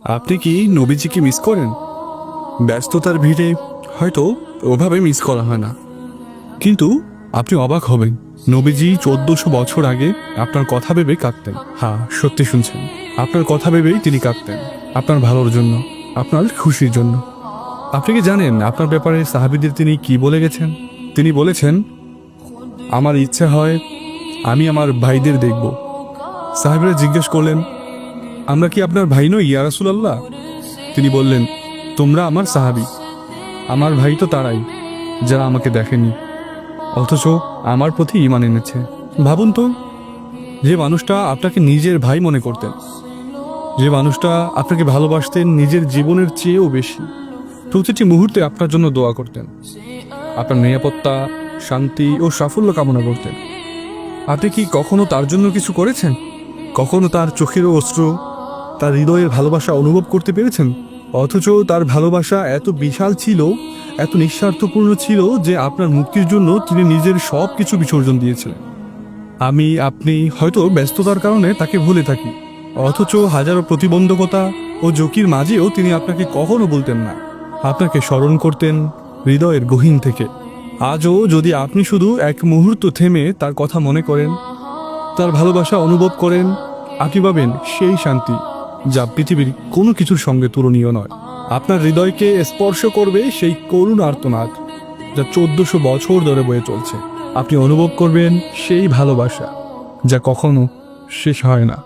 আপনি কি নবীজিকে মিস করেন? ব্যস্ততার ভিড়ে হয়তো ওভাবে মিস করা হয় না, কিন্তু আপনি অবাক হবেন, নবীজি 1400 বছর আগে আপনার কথা ভেবে কাঁদতেন। হ্যাঁ, সত্যি শুনছেন, আপনার কথা ভেবেই তিনি কাঁদতেন, আপনার ভালোর জন্য, আপনার খুশির জন্য। আপনি কি জানেন আপনার ব্যাপারে সাহাবীদের তিনি কি বলে গেছেন? তিনি বলেছেন, আমার ইচ্ছে হয় আমি আমার ভাইদের দেখব। সাহাবীরা জিজ্ঞেস করলেন, আমরা কি আপনার ভাই নই ইয়া রাসূলুল্লাহ? তিনি বললেন, তোমরা আমার সাহাবী, আমার ভাই তো তারাই যারা আমাকে দেখেনি অথচ আমার প্রতি ঈমান এনেছে। ভাবুন তো, যে মানুষটা আপনাকে নিজের ভাই মনে করতেন, যে মানুষটা আপনাকে ভালোবাসতেন নিজের জীবনের চেয়েও বেশি, প্রতিটি মুহূর্তে আপনার জন্য দোয়া করতেন, আপনার নিরাপত্তা, শান্তি ও সাফল্য কামনা করতেন, আপনি কি কখনো তার জন্য কিছু করেছেন? কখনো তার চোখের অশ্রু, তার হৃদয়ের ভালোবাসা অনুভব করতে পেরেছেন? অথচ তার ভালোবাসা এত বিশাল ছিল, এত নিঃস্বার্থপূর্ণ ছিল যে আপনার মুক্তির জন্য তিনি নিজের সব কিছু বিসর্জন দিয়েছিলেন। আমি আপনি হয়তো ব্যস্ততার কারণে তাকে ভুলে থাকি, অথচ হাজারো প্রতিবন্ধকতা ও ঝুঁকির মাঝেও তিনি আপনাকে কখনো বলতেন না, আপনাকে স্মরণ করতেন হৃদয়ের গহীন থেকে। আজও যদি আপনি শুধু এক মুহূর্ত থেমে তার কথা মনে করেন, তার ভালোবাসা অনুভব করেন, আপনি পাবেন সেই শান্তি যা পৃথিবীর কোনো কিছুর সঙ্গে তুলনীয় নয়। আপনার হৃদয়কে স্পর্শ করবে সেই করুণ আর্তনাদ যা 1400 বছর ধরে বয়ে চলছে। আপনি অনুভব করবেন সেই ভালোবাসা যা কখনো শেষ হয় না।